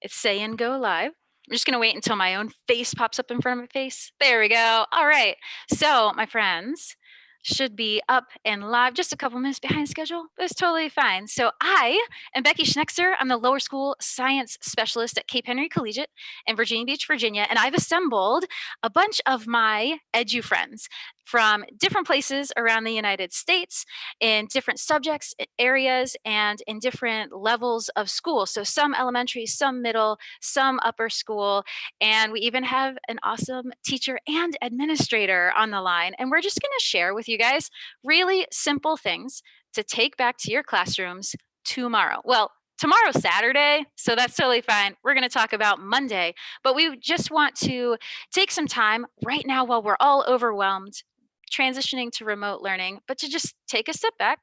It's saying go live. I'm just going to wait until my own face pops up in front of my face. There we go. All right. So, my friends, should be up and live just a couple minutes behind schedule, but it's totally fine. So I am Becky Schnekser. I'm the lower school science specialist at Cape Henry Collegiate in Virginia Beach, Virginia, and I've assembled a bunch of my edu friends from different places around the United States in different subjects, areas, and in different levels of school. So some elementary, some middle, some upper school, and we even have an awesome teacher and administrator on the line. And we're just going to share with you guys really simple things to take back to your classrooms tomorrow. Well, tomorrow's Saturday, so that's totally fine. We're going to talk about Monday, but we just want to take some time right now while we're all overwhelmed, transitioning to remote learning, but to just take a step back,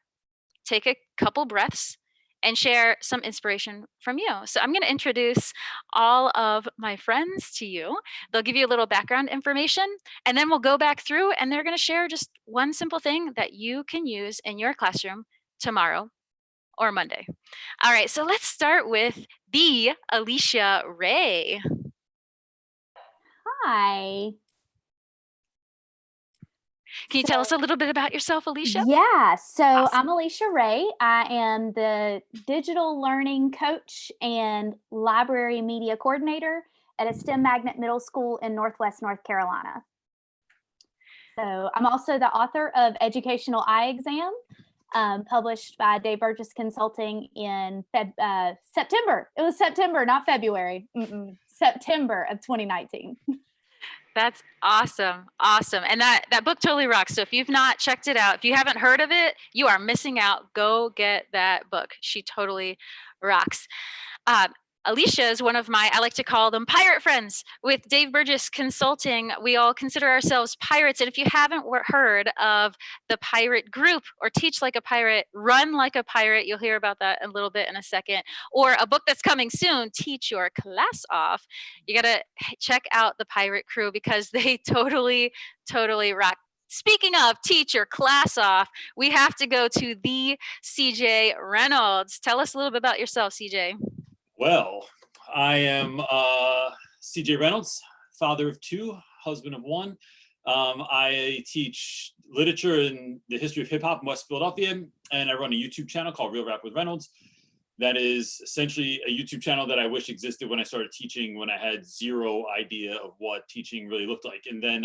take a couple breaths, and share some inspiration from you. So I'm going to introduce all of my friends to you. They'll give you a little background information, and then we'll go back through and they're going to share just one simple thing that you can use in your classroom tomorrow or Monday. All right, so let's start with the Alicia Ray. Hi. Can you tell us a little bit about yourself, Alicia? Yeah, so Awesome. I'm Alicia Ray. I am the digital learning coach and library media coordinator at a STEM Magnet Middle School in Northwest North Carolina. So I'm also the author of Educational Eye Exam, published by Dave Burgess Consulting in September. It was September, not February. September of 2019. That's awesome. Awesome. And that book totally rocks. So if you've not checked it out, if you haven't heard of it, you are missing out. Go get that book. She totally rocks. Alicia is one of my, I like to call them pirate friends. With Dave Burgess Consulting, we all consider ourselves pirates. And if you haven't heard of the pirate group or Teach Like a Pirate, Run Like a Pirate, you'll hear about that a little bit in a second, or a book that's coming soon, Teach Your Class Off, you got to check out the pirate crew because they totally rock. Speaking of teach your class off, we have to go to the CJ Reynolds. Tell us a little bit about yourself, CJ. Well, I am CJ Reynolds, father of two, husband of one. I teach literature and the history of hip hop in West Philadelphia, and I run a YouTube channel called Real Rap with Reynolds. That is essentially a YouTube channel that I wish existed when I started teaching, when I had zero idea of what teaching really looked like. And then,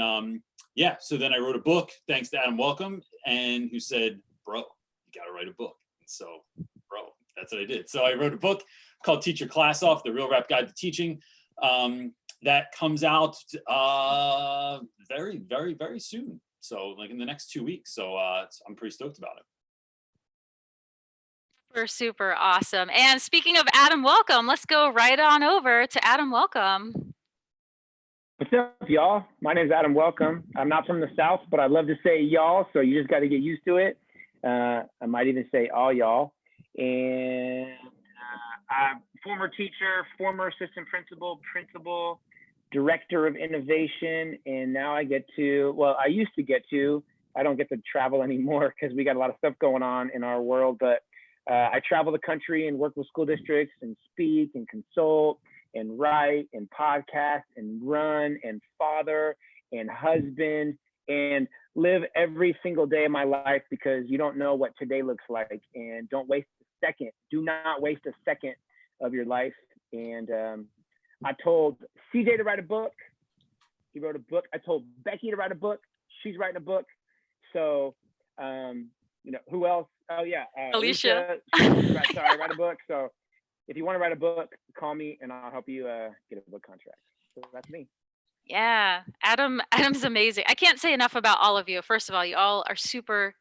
so then I wrote a book, thanks to Adam Welcome, and who said, bro, you gotta write a book. So, bro, that's what I did. So I wrote a book called Teach Your Class Off, The Real Rap Guide to Teaching. That comes out very, very, very soon. So like in the next 2 weeks. So I'm pretty stoked about it. Super awesome. And speaking of Adam Welcome, let's go right on over to Adam Welcome. What's up, y'all? My name is Adam Welcome. I'm not from the South, but I love to say y'all, so you just got to get used to it. I might even say all y'all. And I'm former teacher, former assistant principal, director of innovation, and now I used to get to, I don't get to travel anymore because we got a lot of stuff going on in our world, but I travel the country and work with school districts and speak and consult and write and podcast and run and father and husband and live every single day of my life because you don't know what today looks like, and don't waste a second. Do not waste a second of your life. And I told CJ to write a book. He wrote a book. I told Becky to write a book. She's writing a book. So, who else? Oh yeah, Alicia. Write a book. So if you want to write a book, call me and I'll help you get a book contract. So that's me. Yeah, Adam's amazing. I can't say enough about all of you. First of all, you all are super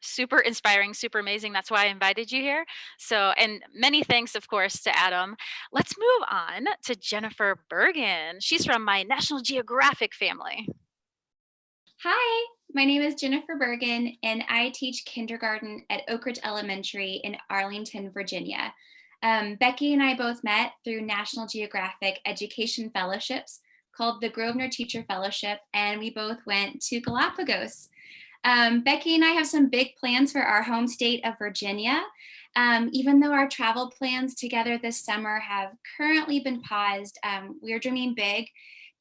inspiring, super amazing. That's why I invited you here. So, and many thanks, of course, to Adam. Let's move on to Jennifer Bergen. She's from my National Geographic family. Hi, my name is Jennifer Bergen, and I teach kindergarten at Oak Ridge Elementary in Arlington, Virginia. Becky and I both met through National Geographic Education Fellowships called the Grosvenor Teacher Fellowship, and we both went to Galapagos. Becky and I have some big plans for our home state of Virginia, Even though our travel plans together this summer have currently been paused, we're dreaming big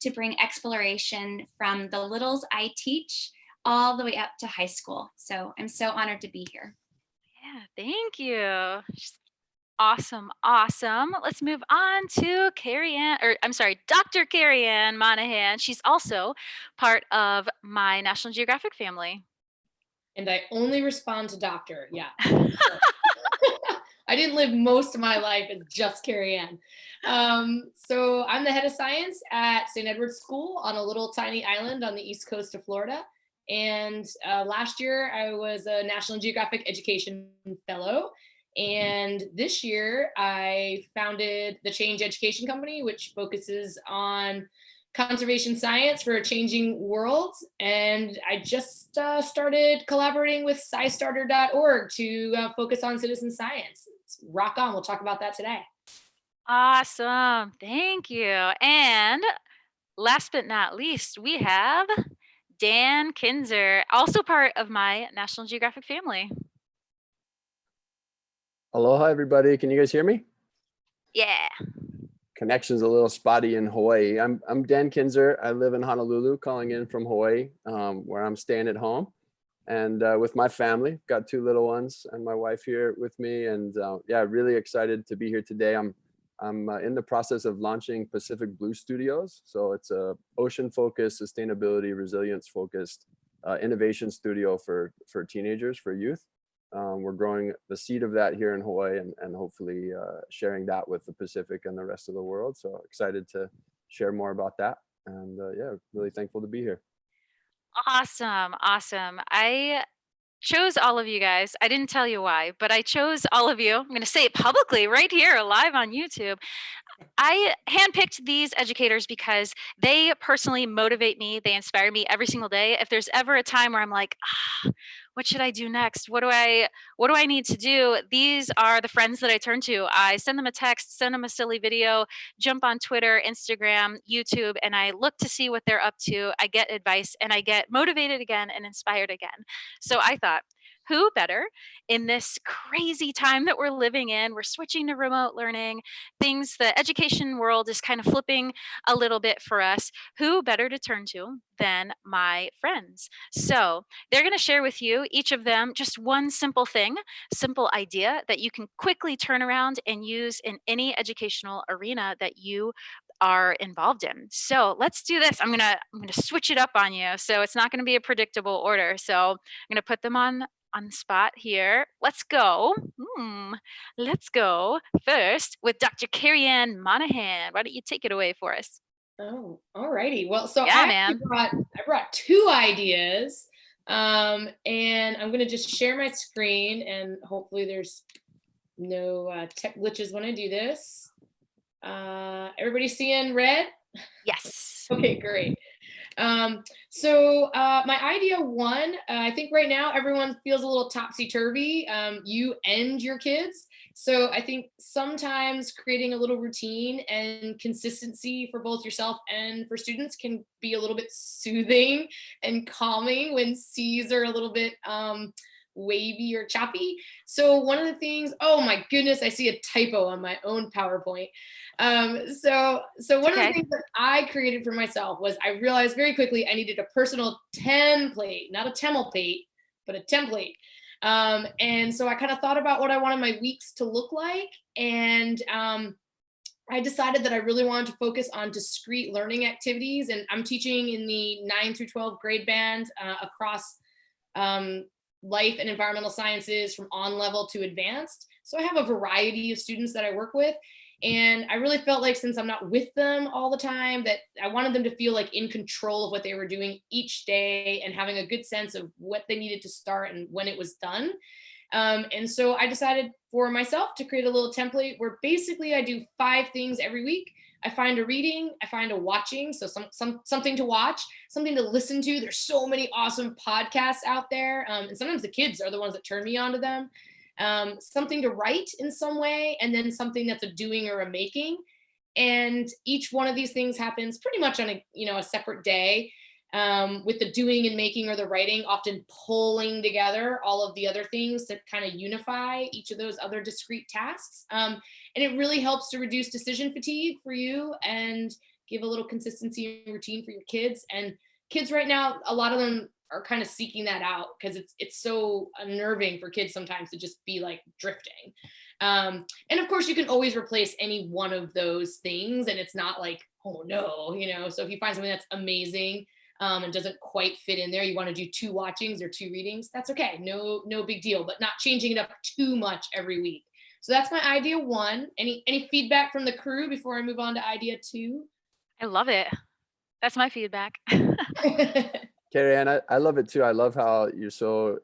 to bring exploration from the littles I teach all the way up to high school. So I'm so honored to be here. Yeah, thank you. Just awesome, awesome. Let's move on to Dr. Kerryane Monahan. She's also part of my National Geographic family. And I only respond to doctor, yeah. I didn't live most of my life as just Kerryane. So I'm the head of science at St. Edward's School on a little tiny island on the east coast of Florida. And last year I was a National Geographic Education Fellow. And this year I founded the Change Education Company, which focuses on conservation science for a changing world. And I just started collaborating with SciStarter.org to focus on citizen science. Rock on, we'll talk about that today. Awesome, thank you. And last but not least, we have Dan Kinser, also part of my National Geographic family. Aloha, everybody. Can you guys hear me? Yeah. Connection's a little spotty in Hawaii. I'm Dan Kinser. I live in Honolulu, calling in from Hawaii, where I'm staying at home. And with my family, got 2 little ones and my wife here with me. And yeah, really excited to be here today. I'm in the process of launching Pacific Blue Studios. So it's a ocean-focused, sustainability, resilience-focused innovation studio for teenagers, for youth. We're growing the seed of that here in Hawaii and hopefully sharing that with the Pacific and the rest of the world. So excited to share more about that. And yeah, really thankful to be here. Awesome, awesome. I chose all of you guys. I didn't tell you why, but I chose all of you. I'm going to say it publicly right here, live on YouTube. I handpicked these educators because they personally motivate me. They inspire me every single day. If there's ever a time where I'm like, what should I do next? What do I need to do? These are the friends that I turn to. I send them a text, send them a silly video, jump on Twitter, Instagram, YouTube, and I look to see what they're up to. I get advice and I get motivated again and inspired again. So I thought, who better in this crazy time that we're living in? We're switching to remote learning. The education world is kind of flipping a little bit for us. Who better to turn to than my friends? So they're going to share with you, each of them, just one simple idea that you can quickly turn around and use in any educational arena that you are involved in. So let's do this. I'm gonna switch it up on you. So it's not going to be a predictable order. So I'm going to put them on the spot here. Let's go. Let's go first with Dr. Kerryane Monahan. Why don't you take it away for us? Oh, all righty. Well, so yeah, I brought 2 ideas, and I'm going to just share my screen, and hopefully there's no tech glitches when I do this. Everybody seeing red? Yes. Okay, great. So my idea 1, I think right now everyone feels a little topsy-turvy, you and your kids. So I think sometimes creating a little routine and consistency for both yourself and for students can be a little bit soothing and calming when seas are a little bit wavy or choppy. So one of the things, oh my goodness, I see a typo on my own PowerPoint. So one of the things that I created for myself was I realized very quickly I needed a personal template, not a template, but a template. And so I kind of thought about what I wanted my weeks to look like. And I decided that I really wanted to focus on discrete learning activities. And I'm teaching in the 9 through 12 grade band across life and environmental sciences from on level to advanced. So I have a variety of students that I work with. And I really felt like since I'm not with them all the time, that I wanted them to feel like in control of what they were doing each day and having a good sense of what they needed to start and when it was done. And so I decided for myself to create a little template where basically I do 5 things every week. I find a reading, I find a watching, so something to watch, something to listen to. There's so many awesome podcasts out there. And sometimes the kids are the ones that turn me on to them. Something to write in some way, and then something that's a doing or a making. And each one of these things happens pretty much on a separate day. with the doing and making or the writing, often pulling together all of the other things to kind of unify each of those other discrete tasks. And it really helps to reduce decision fatigue for you and give a little consistency and routine for your kids. And kids right now, a lot of them are kind of seeking that out because it's so unnerving for kids sometimes to just be like drifting. And of course, you can always replace any one of those things, and it's not like, oh no, you know. So if you find something that's amazing and doesn't quite fit in there, you want to do 2 watchings or 2 readings, that's okay. No big deal, but not changing it up too much every week. So that's my idea 1. Any feedback from the crew before I move on to idea 2? I love it. That's my feedback. Kerryane, I love it too. I love how you're so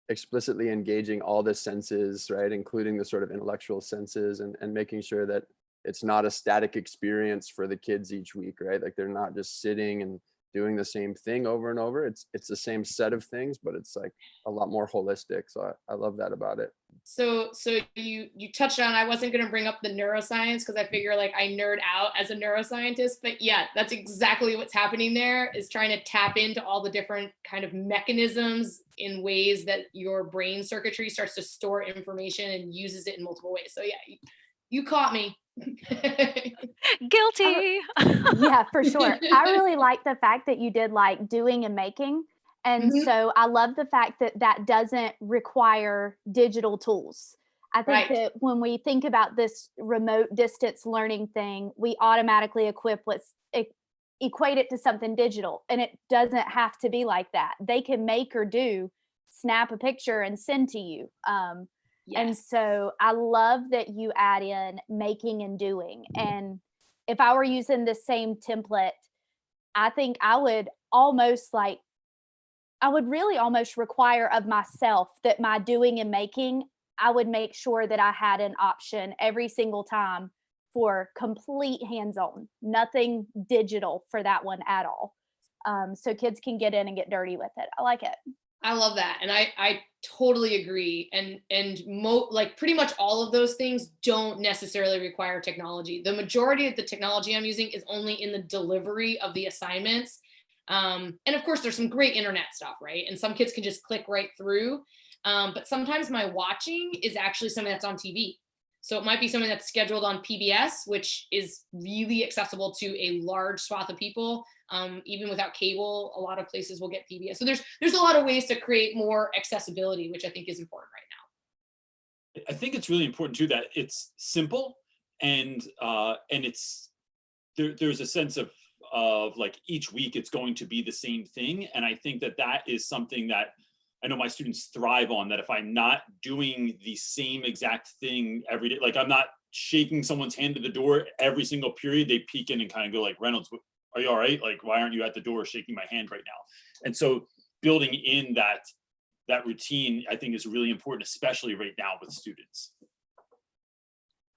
explicitly engaging all the senses, right? Including the sort of intellectual senses and making sure that it's not a static experience for the kids each week, right? Like they're not just sitting and doing the same thing over and over. It's the same set of things, but it's like a lot more holistic. So I love that about it. So you touched on, I wasn't going to bring up the neuroscience because I figure like I nerd out as a neuroscientist, but yeah, that's exactly what's happening there, is trying to tap into all the different kind of mechanisms in ways that your brain circuitry starts to store information and uses it in multiple ways. So yeah, you caught me. Guilty. Yeah, for sure. I really like the fact that you did like doing and making. And so I love the fact that that doesn't require digital tools. I think that when we think about this remote distance learning thing, we automatically equate it to something digital. And it doesn't have to be like that. They can make or do, snap a picture and send to you. And so I love that you add in making and doing. And if I were using the same template, I think I would really almost require of myself that my doing and making, I would make sure that I had an option every single time for complete hands-on, nothing digital for that one at all. So kids can get in and get dirty with it. I like it. I love that. And I totally agree. And like pretty much all of those things don't necessarily require technology. The majority of the technology I'm using is only in the delivery of the assignments. And of course, there's some great internet stuff, right? And some kids can just click right through. But sometimes my watching is actually something that's on TV. So it might be something that's scheduled on PBS, which is really accessible to a large swath of people. Even without cable, a lot of places will get PBS. So there's a lot of ways to create more accessibility, which I think is important right now. I think it's really important too that it's simple and it's there's a sense of like each week it's going to be the same thing. And I think that is something that I know my students thrive on, that if I'm not doing the same exact thing every day, like I'm not shaking someone's hand at the door every single period, they peek in and kind of go like, Reynolds, are you all right? Like, why aren't you at the door shaking my hand right now? And so building in that routine, I think is really important, especially right now with students.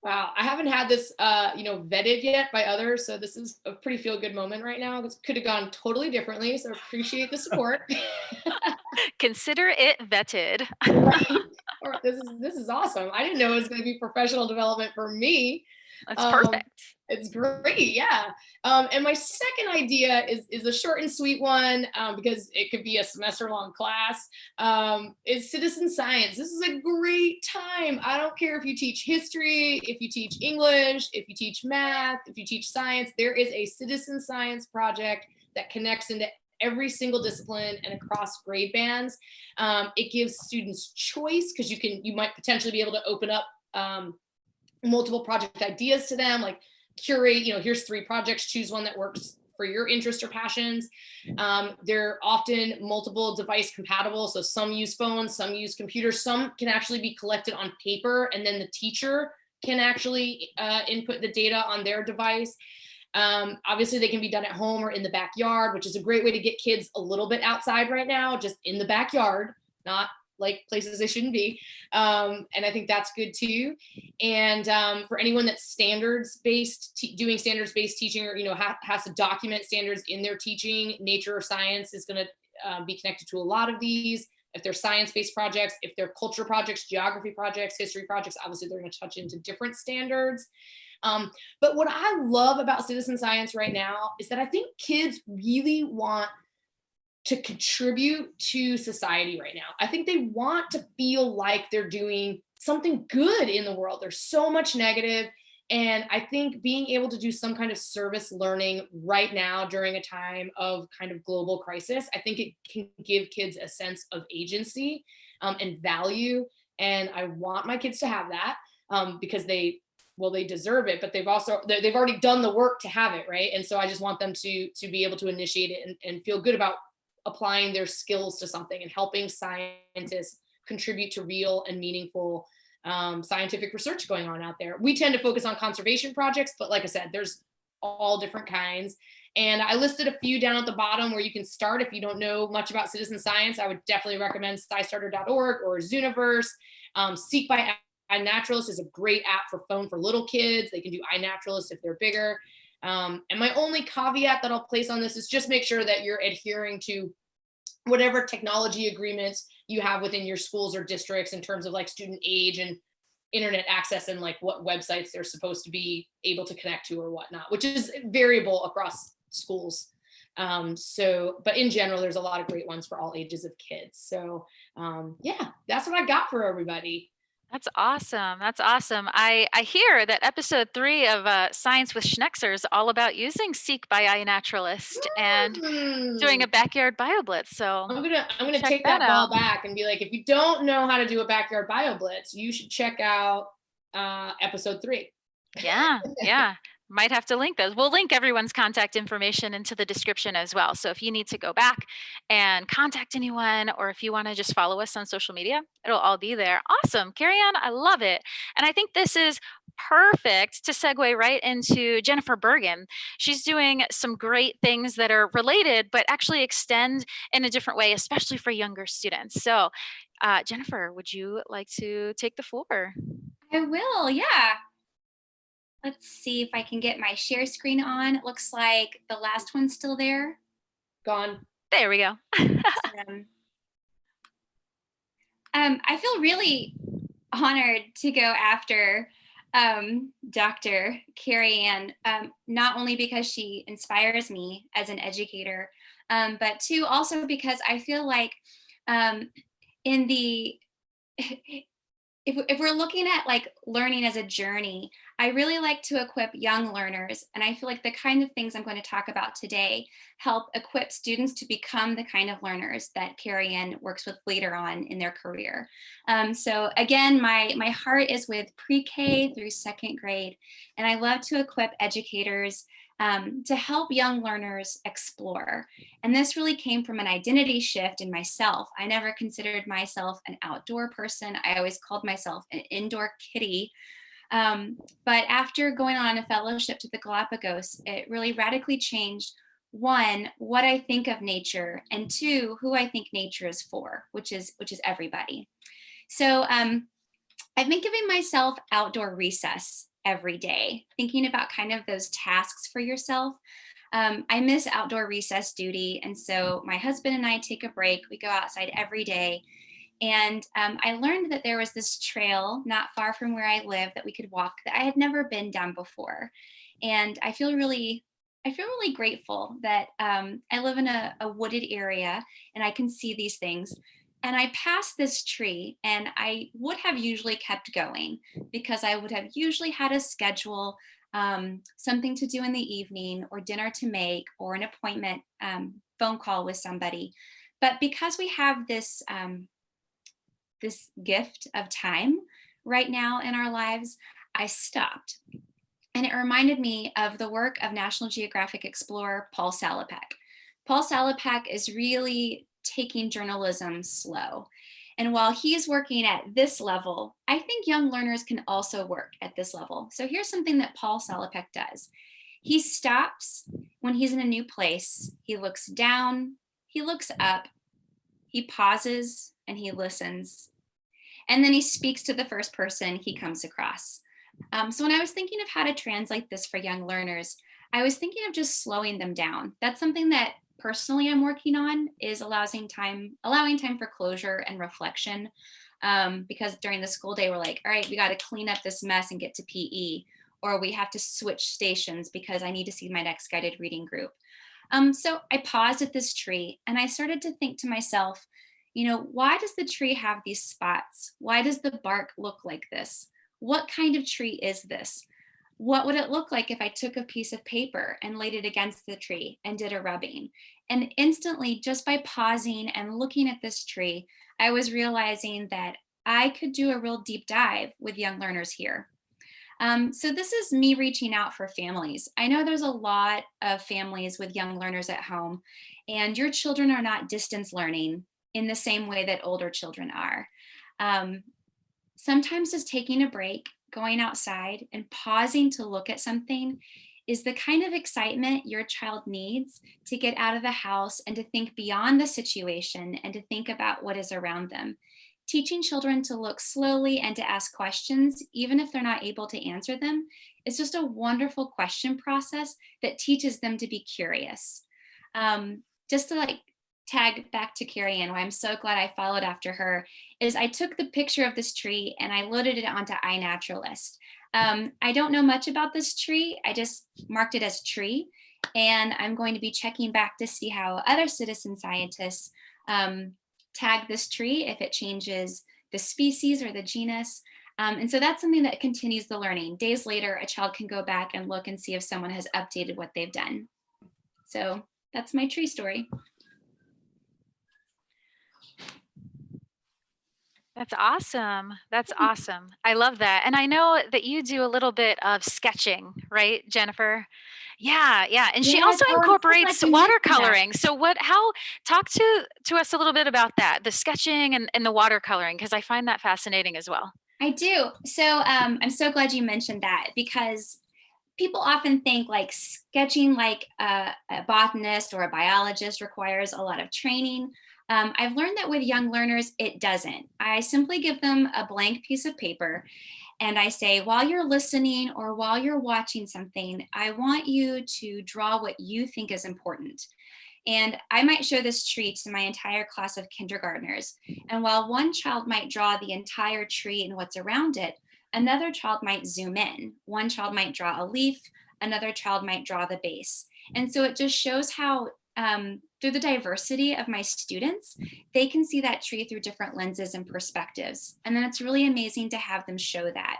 Wow, I haven't had this, vetted yet by others. So this is a pretty feel good moment right now. This could have gone totally differently. So appreciate the support. Consider it vetted. Right. Or this is awesome. I didn't know it was going to be professional development for me. That's perfect. It's great, yeah. And my second idea is a short and sweet one because it could be a semester-long class. Is citizen science. This is a great time. I don't care if you teach history, if you teach English, if you teach math, if you teach science. There is a citizen science project that connects into every single discipline and across grade bands. It gives students choice because you might potentially be able to open up multiple project ideas to them, like curate, here's 3 projects, choose one that works for your interest or passions. They're often multiple device compatible. So some use phones, some use computers, some can actually be collected on paper and then the teacher can actually input the data on their device. Obviously they can be done at home or in the backyard, which is a great way to get kids a little bit outside right now, just in the backyard, not like places they shouldn't be. And I think that's good too. And for anyone that's standards-based, doing standards-based teaching, or has to document standards in their teaching, nature or science is going to be connected to a lot of these. If they're science-based projects, if they're culture projects, geography projects, history projects, obviously they're going to touch into different standards. But what I love about citizen science right now is that I think kids really want to contribute to society right now. I think they want to feel like they're doing something good in the world. There's so much negative, and I think being able to do some kind of service learning right now during a time of kind of global crisis, I think it can give kids a sense of agency and value. And I want my kids to have that because they deserve it, but they've already done the work to have it, right? And so I just want them to be able to initiate it and feel good about applying their skills to something and helping scientists contribute to real and meaningful scientific research going on out there. We tend to focus on conservation projects, but like I said, there's all different kinds. And I listed a few down at the bottom where you can start if you don't know much about citizen science. I would definitely recommend SciStarter.org or Zooniverse. Seek by iNaturalist is a great app for phone for little kids. They can do iNaturalist if they're bigger. And my only caveat that I'll place on this is just make sure that you're adhering to whatever technology agreements you have within your schools or districts in terms of like student age and internet access and like what websites they're supposed to be able to connect to or whatnot, which is variable across schools. But in general, there's a lot of great ones for all ages of kids. So yeah, that's what I got for everybody. That's awesome. That's awesome. I hear that episode 3 of Science with Schnekser is all about using Seek by iNaturalist and doing a backyard BioBlitz. So I'm gonna check take that that ball out. back and be like, if you don't know how to do a backyard BioBlitz, you should check out episode 3. Yeah, yeah. Might have to link those. We'll link everyone's contact information into the description as well. So if you need to go back and contact anyone, or if you want to just follow us on social media, it'll all be there. Awesome. Kerryane, I love it. And I think this is perfect to segue right into Jennifer Bergen. She's doing some great things that are related, but actually extend in a different way, especially for younger students. So Jennifer, would you like to take the floor? I will, yeah. Let's see if I can get my share screen on. It looks like the last one's still there. Gone. There we go. I feel really honored to go after Dr. Kerryane, not only because she inspires me as an educator, but two, also because I feel like in the if we're looking at like learning as a journey, I really like to equip young learners. And I feel like the kind of things I'm going to talk about today help equip students to become the kind of learners that Kerryane works with later on in their career. So again, my heart is with pre-K through 2nd grade. And I love to equip educators to help young learners explore. And this really came from an identity shift in myself. I never considered myself an outdoor person. I always called myself an indoor kitty. But after going on a fellowship to the Galapagos, it really radically changed, one, what I think of nature, and two, who I think nature is for, which is everybody. So I've been giving myself outdoor recess every day, thinking about kind of those tasks for yourself. I miss outdoor recess duty. And so my husband and I take a break. We go outside every day. And I learned that there was this trail not far from where I live that we could walk that I had never been down before. And I feel really grateful that I live in a wooded area and I can see these things. And I passed this tree and I would have usually kept going because I would have usually had a schedule, something to do in the evening or dinner to make or an appointment phone call with somebody. But because we have this, this gift of time right now in our lives, I stopped. And it reminded me of the work of National Geographic explorer Paul Salopek. Paul Salopek is really taking journalism slow. And while he's working at this level, I think young learners can also work at this level. So here's something that Paul Salopek does. He stops when he's in a new place. He looks down, he looks up, he pauses, and he listens. And then he speaks to the first person he comes across. So when I was thinking of how to translate this for young learners, I was thinking of just slowing them down. That's something that personally I'm working on, is allowing time for closure and reflection. Because during the school day, we're like, all right, we got to clean up this mess and get to PE. or we have to switch stations because I need to see my next guided reading group. So I paused at this tree and I started to think to myself, why does the tree have these spots? Why does the bark look like this? What kind of tree is this? What would it look like if I took a piece of paper and laid it against the tree and did a rubbing? And instantly, just by pausing and looking at this tree, I was realizing that I could do a real deep dive with young learners here. So this is me reaching out for families. I know there's a lot of families with young learners at home, and your children are not distance learning in the same way that older children are. Sometimes just taking a break, going outside and pausing to look at something is the kind of excitement your child needs to get out of the house and to think beyond the situation and to think about what is around them. Teaching children to look slowly and to ask questions, even if they're not able to answer them, is just a wonderful question process that teaches them to be curious. Just to tag back to Kerryane, why I'm so glad I followed after her, is I took the picture of this tree and I loaded it onto iNaturalist. I don't know much about this tree. I just marked it as tree, and I'm going to be checking back to see how other citizen scientists tag this tree, if it changes the species or the genus. And so that's something that continues the learning. Days later, a child can go back and look and see if someone has updated what they've done. So that's my tree story. That's awesome. That's awesome. I love that. And I know that you do a little bit of sketching, right, Jennifer? Yeah, yeah. And she also incorporates watercoloring. So talk to us a little bit about that, the sketching and the watercoloring, because I find that fascinating as well. I do. So I'm so glad you mentioned that, because people often think sketching like a botanist or a biologist requires a lot of training. I've learned that with young learners, it doesn't. I simply give them a blank piece of paper and I say, while you're listening or while you're watching something, I want you to draw what you think is important. And I might show this tree to my entire class of kindergartners. And while one child might draw the entire tree and what's around it, another child might zoom in. One child might draw a leaf, another child might draw the base. And so it just shows how through the diversity of my students, they can see that tree through different lenses and perspectives. And then it's really amazing to have them show that.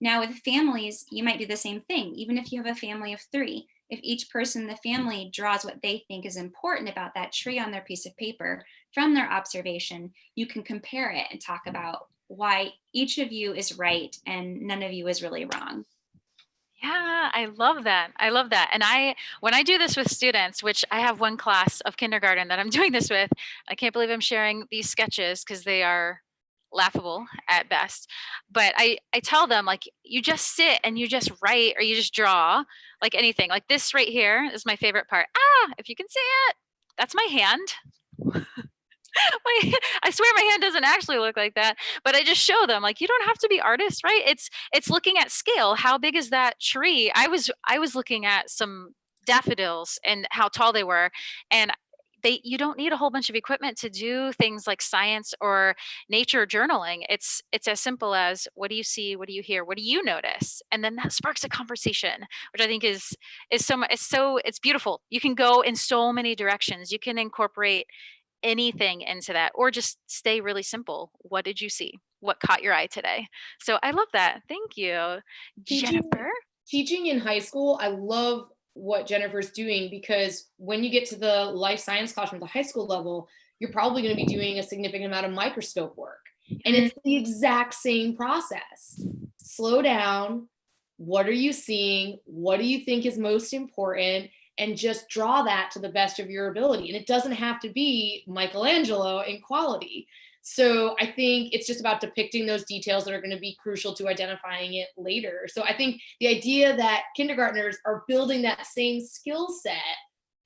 Now with families, you might do the same thing. Even if you have a family of 3, if each person in the family draws what they think is important about that tree on their piece of paper from their observation, you can compare it and talk about why each of you is right and none of you is really wrong. Yeah, I love that. I love that. And when I do this with students, which I have one class of kindergarten that I'm doing this with, I can't believe I'm sharing these sketches because they are laughable at best. But I tell them, you just sit and you just write or you just draw, like anything. Like this right here is my favorite part. If you can see it, that's my hand. I swear my hand doesn't actually look like that, but I just show them you don't have to be artists, right? It's looking at scale. How big is that tree? I was looking at some daffodils and how tall they were, and you don't need a whole bunch of equipment to do things like science or nature journaling. It's as simple as, what do you see? What do you hear? What do you notice? And then that sparks a conversation, which I think is it's beautiful. You can go in so many directions. You can incorporate anything into that, or just stay really simple. What did you see? What caught your eye today? So I love that. Thank you. Jennifer? Teaching in high school, I love what Jennifer's doing, because when you get to the life science classroom at the high school level, you're probably going to be doing a significant amount of microscope work. And it's the exact same process. Slow down. What are you seeing? What do you think is most important? And just draw that to the best of your ability. And it doesn't have to be Michelangelo in quality. So I think it's just about depicting those details that are going to be crucial to identifying it later. So I think the idea that kindergartners are building that same skill set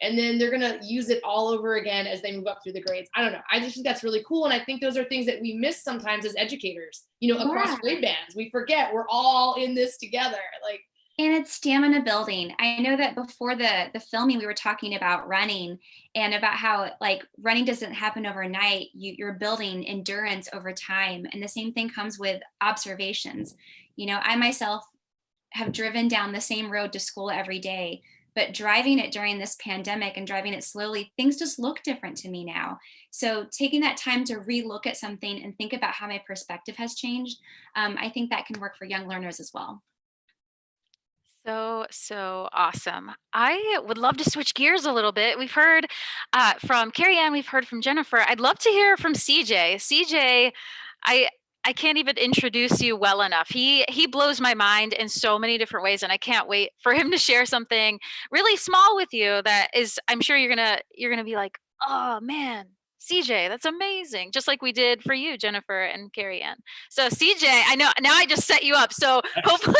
and then they're going to use it all over again as they move up through the grades. I don't know. I just think that's really cool. And I think those are things that we miss sometimes as educators, across grade bands. We forget we're all in this together. And it's stamina building. I know that before the filming, we were talking about running and about how running doesn't happen overnight. You're building endurance over time. And the same thing comes with observations. I myself have driven down the same road to school every day. But driving it during this pandemic and driving it slowly, things just look different to me now. So taking that time to relook at something and think about how my perspective has changed, I think that can work for young learners as well. So awesome. I would love to switch gears a little bit. We've heard from Kerryane, we've heard from Jennifer. I'd love to hear from CJ. CJ, I can't even introduce you well enough. He blows my mind in so many different ways, and I can't wait for him to share something really small with you that is, I'm sure you're gonna be like, oh man, CJ, that's amazing. Just like we did for you, Jennifer and Kerryane. So CJ, I know now I just set you up. So hopefully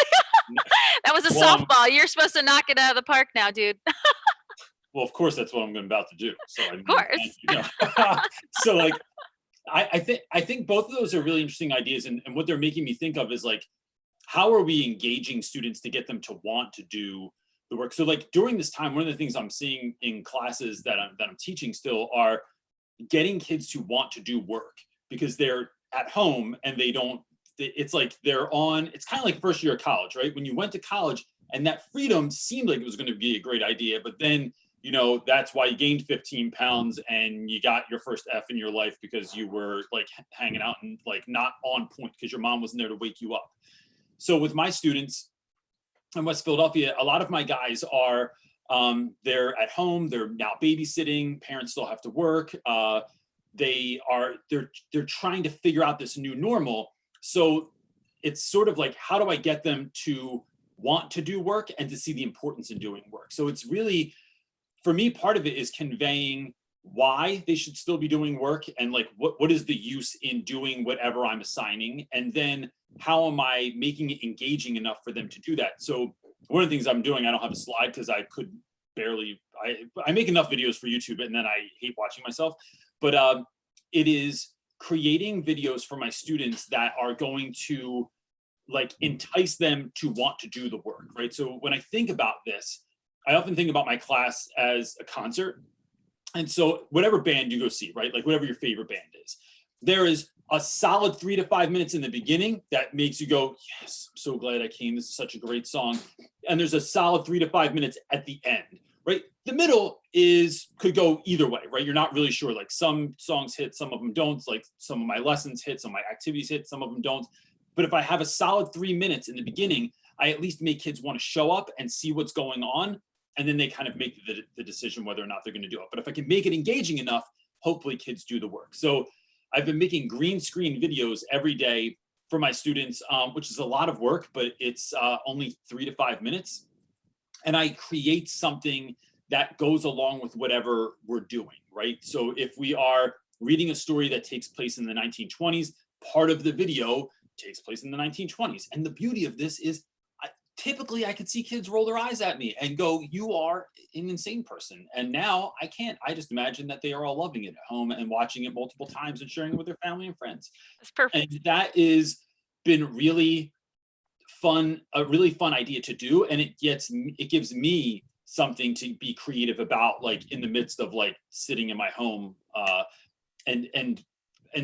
that was a softball. You're supposed to knock it out of the park now, dude. Well, of course, that's what I'm about to do. So I mean, Of course. you know. So like, I think both of those are really interesting ideas, and what they're making me think of is like, how are we engaging students to get them to want to do the work? So like during this time, one of the things I'm seeing in classes that I'm teaching still are getting kids to want to do work, because they're at home and they don't. It's like they're on. It's kind of like first year of college, right? When you went to college and that freedom seemed like it was going to be a great idea, but then, you know, that's why you gained 15 pounds and you got your first F in your life because you were like hanging out and like not on point because your mom wasn't there to wake you up. So with my students in West Philadelphia, a lot of my guys are, they're at home, they're now babysitting, parents still have to work. They're trying to figure out this new normal. So it's sort of like, how do I get them to want to do work and to see the importance in doing work? So it's really, for me, part of it is conveying why they should still be doing work and like what is the use in doing whatever I'm assigning, and then how am I making it engaging enough for them to do that. So one of the things I'm doing, I don't have a slide because I could barely, I make enough videos for YouTube and then I hate watching myself, but it is creating videos for my students that are going to like entice them to want to do the work, right? So when I think about this, I often think about my class as a concert. And so whatever band you go see, right? Like whatever your favorite band is, there is a solid 3 to 5 minutes in the beginning that makes you go, yes, I'm so glad I came. This is such a great song. And there's a solid 3 to 5 minutes at the end, right? The middle could go either way, right? You're not really sure. Like some songs hit, some of them don't. Like some of my lessons hit, some of my activities hit, some of them don't. But if I have a solid 3 minutes in the beginning, I at least make kids want to show up and see what's going on. And then they kind of make the decision whether or not they're going to do it. But if I can make it engaging enough, hopefully kids do the work. So I've been making green screen videos every day for my students, which is a lot of work, but it's only 3 to 5 minutes. And I create something that goes along with whatever we're doing, right? So if we are reading a story that takes place in the 1920s, part of the video takes place in the 1920s. And the beauty of this is typically I could see kids roll their eyes at me and go, you are an insane person. And now I can't. I just imagine that they are all loving it at home and watching it multiple times and sharing it with their family and friends. That's perfect. And that is been really fun, a really fun idea to do. And it gives me something to be creative about, like in the midst of like sitting in my home. And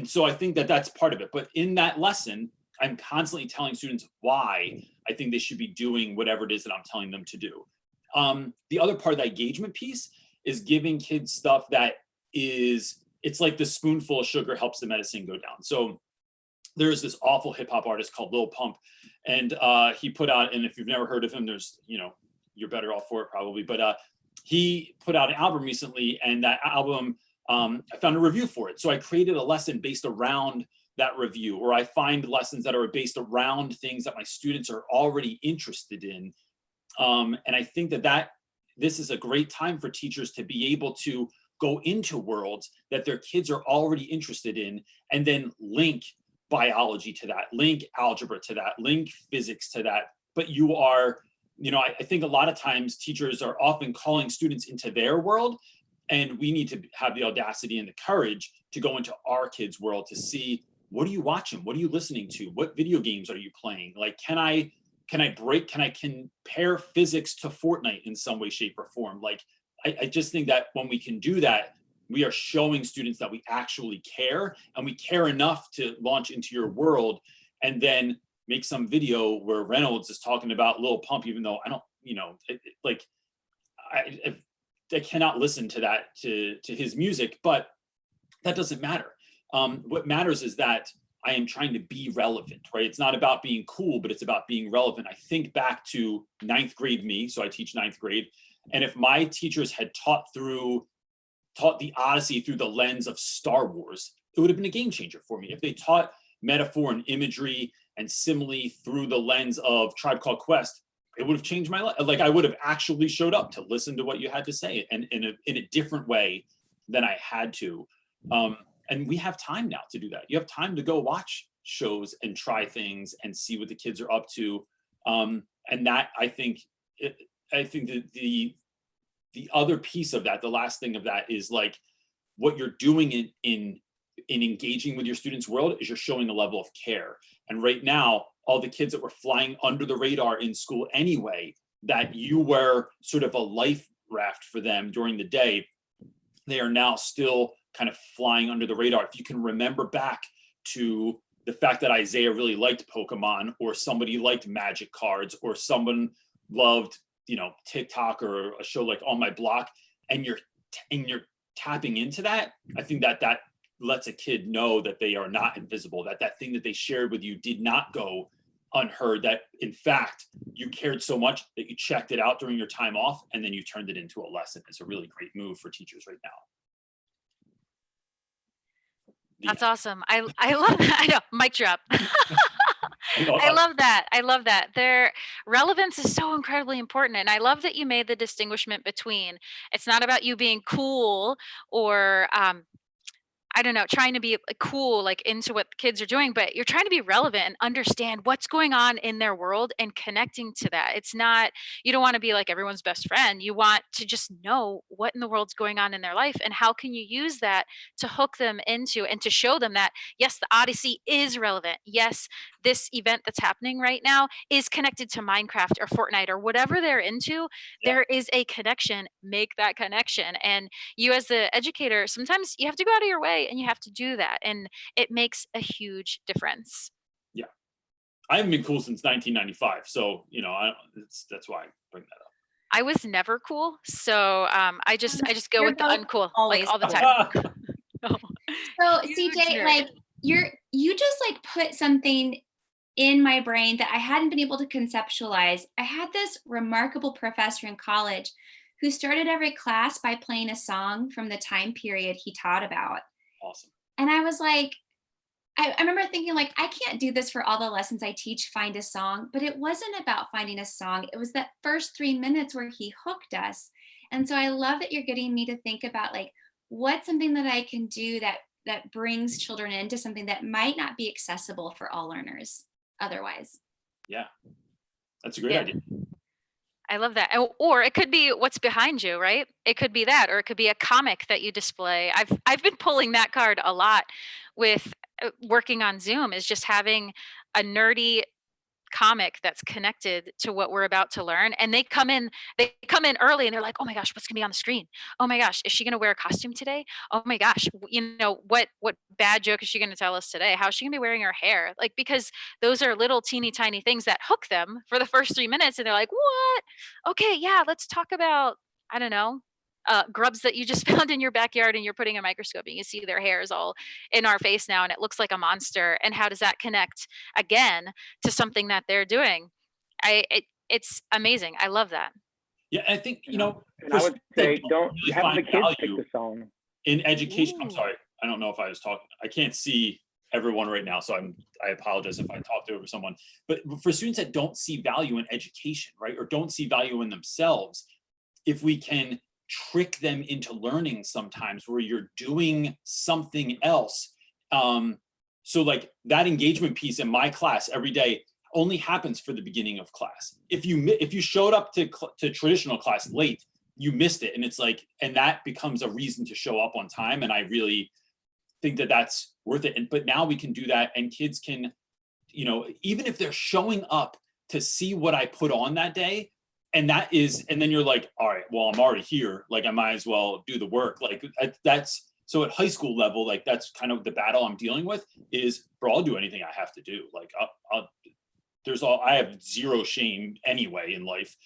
so I think that that's part of it. But in that lesson, I'm constantly telling students why I think they should be doing whatever it is that I'm telling them to do. The other part of the engagement piece is giving kids stuff that it's like the spoonful of sugar helps the medicine go down. So there's this awful hip hop artist called Lil Pump, and he put out, and if you've never heard of him, there's, you're better off for it probably, but he put out an album recently, and that album, I found a review for it. So I created a lesson based around that review, or I find lessons that are based around things that my students are already interested in. And I think that this is a great time for teachers to be able to go into worlds that their kids are already interested in, and then link biology to that, link algebra to that, link physics to that. But you are, I think a lot of times teachers are often calling students into their world, and we need to have the audacity and the courage to go into our kids' world to see, what are you watching? What are you listening to? What video games are you playing? Like, can I compare physics to Fortnite in some way, shape, or form? Like, I just think that when we can do that, we are showing students that we actually care, and we care enough to launch into your world. And then make some video where Reynolds is talking about Lil Pump, even though I don't, I cannot listen to that, to his music, but that doesn't matter. What matters is that I am trying to be relevant, right? It's not about being cool, but it's about being relevant. I think back to 9th grade me, so I teach 9th grade. And if my teachers had taught the Odyssey through the lens of Star Wars, it would have been a game changer for me. If they taught metaphor and imagery and simile through the lens of Tribe Called Quest, it would have changed my life. Like, I would have actually showed up to listen to what you had to say, and in a different way than I had to. And we have time now to do that. You have time to go watch shows and try things and see what the kids are up to. And that, I think that the other piece of that, the last thing of that, is like, what you're doing in engaging with your students' world is you're showing a level of care. And right now, all the kids that were flying under the radar in school anyway, that you were sort of a life raft for them during the day, they are now still kind of flying under the radar. If you can remember back to the fact that Isaiah really liked Pokemon, or somebody liked Magic Cards, or someone loved, TikTok, or a show like On My Block, and you're tapping into that, I think that lets a kid know that they are not invisible, that thing that they shared with you did not go unheard, that in fact you cared so much that you checked it out during your time off and then you turned it into a lesson. It's a really great move for teachers right now. That's awesome. I love that. I know, mic drop. I love that. I love that. Their relevance is so incredibly important. And I love that you made the distinguishment between, it's not about you being cool or I don't know, trying to be cool, like into what kids are doing, but you're trying to be relevant and understand what's going on in their world and connecting to that. It's not, you don't want to be like everyone's best friend. You want to just know what in the world's going on in their life, and how can you use that to hook them into and to show them that, yes, the Odyssey is relevant. Yes, this event that's happening right now is connected to Minecraft or Fortnite or whatever they're into. Yeah. There is a connection. Make that connection. And you as the educator, sometimes you have to go out of your way and you have to do that. And it makes a huge difference. Yeah. I haven't been cool since 1995. So, that's why I bring that up. I was never cool. So I just go with the uncool like all the time. So CJ, like you just like put something in my brain that I hadn't been able to conceptualize. I had this remarkable professor in college who started every class by playing a song from the time period he taught about. Awesome. And I was like, I remember thinking, like, I can't do this for all the lessons I teach, find a song, but it wasn't about finding a song. It was that first 3 minutes where he hooked us. And so I love that you're getting me to think about, like, what's something that I can do that brings children into something that might not be accessible for all learners otherwise. Yeah, that's a great idea. I love that. Or it could be what's behind you, right? It could be that, or it could be a comic that you display. I've been pulling that card a lot with working on Zoom, is just having a nerdy comic that's connected to what we're about to learn. And they come in early and they're like, oh my gosh, what's gonna be on the screen? Oh my gosh, is she gonna wear a costume today? Oh my gosh, what bad joke is she gonna tell us today? How's she gonna be wearing her hair? Like, because those are little teeny tiny things that hook them for the first 3 minutes, and they're like, what? Okay, yeah, let's talk about, I don't know, grubs that you just found in your backyard and you're putting a microscope and you see their hairs all in our face now and it looks like a monster. And how does that connect again to something that they're doing? It's amazing. I love that. Yeah, I think, and I would say don't have the kids pick the song. In education, Ooh. I'm sorry, I don't know if I was talking, I can't see everyone right now, so I apologize if I talked over someone. But for students that don't see value in education, right, or don't see value in themselves, if we can trick them into learning sometimes where you're doing something else. So like that engagement piece in my class every day only happens for the beginning of class. If you showed up to traditional class late, you missed it. And it's like, and that becomes a reason to show up on time. And I really think that that's worth it. But now we can do that, and kids can, even if they're showing up to see what I put on that day, and then you're like, all right, well, I'm already here. Like, I might as well do the work. Like that's, so at high school level, like that's kind of the battle I'm dealing with is, bro, I'll do anything I have to do. Like I have zero shame anyway in life.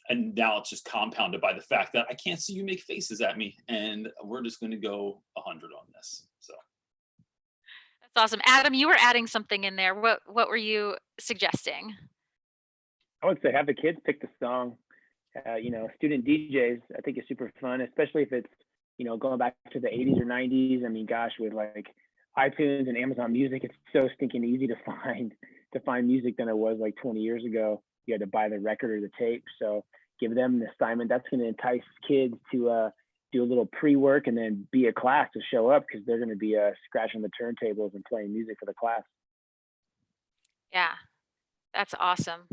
And now it's just compounded by the fact that I can't see you make faces at me, and we're just going to go 100 on this. So That's awesome. Adam, you were adding something in there. What were you suggesting? I would say have the kids pick the song. Student DJs, I think is super fun, especially if it's, going back to the 80s or 90s. I mean, gosh, with like iTunes and Amazon Music, it's so stinking easy to find music than it was like 20 years ago. You had to buy the record or the tape. So give them an assignment. That's going to entice kids to do a little pre-work and then be at class to show up, because they're going to be scratching the turntables and playing music for the class. Yeah, that's awesome.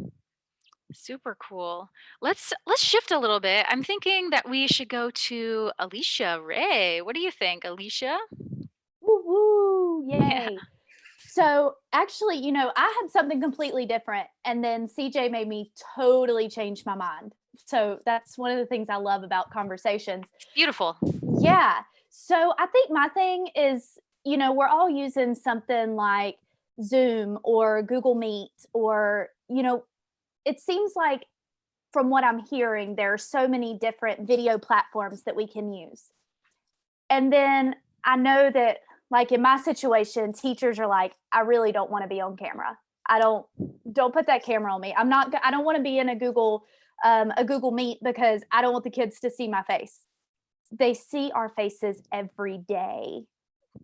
Super cool. Let's shift a little bit. I'm thinking that we should go to Alicia Ray. What do you think, Alicia? Woo woo, yay. Yeah. So actually, I had something completely different, and then CJ made me totally change my mind. So that's one of the things I love about conversations. Beautiful. Yeah. So I think my thing is, we're all using something like Zoom or Google Meet, or, it seems like from what I'm hearing, there are so many different video platforms that we can use. And then I know that, like in my situation, teachers are like, I really don't want to be on camera. Don't put that camera on me. I don't want to be in a Google Meet, because I don't want the kids to see my face. They see our faces every day.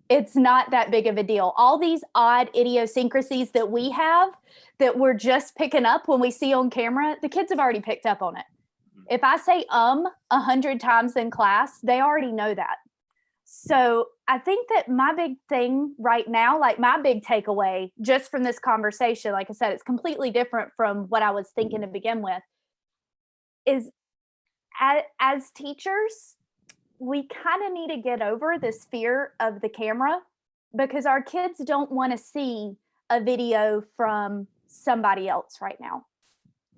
It's not that big of a deal. All these odd idiosyncrasies that we have that we're just picking up when we see on camera, the kids have already picked up on it. If I say 100 times in class, they already know that. So I think that my big thing right now, like my big takeaway just from this conversation, like I said, it's completely different from what I was thinking to begin with, is as teachers, we kind of need to get over this fear of the camera, because our kids don't want to see a video from somebody else right now.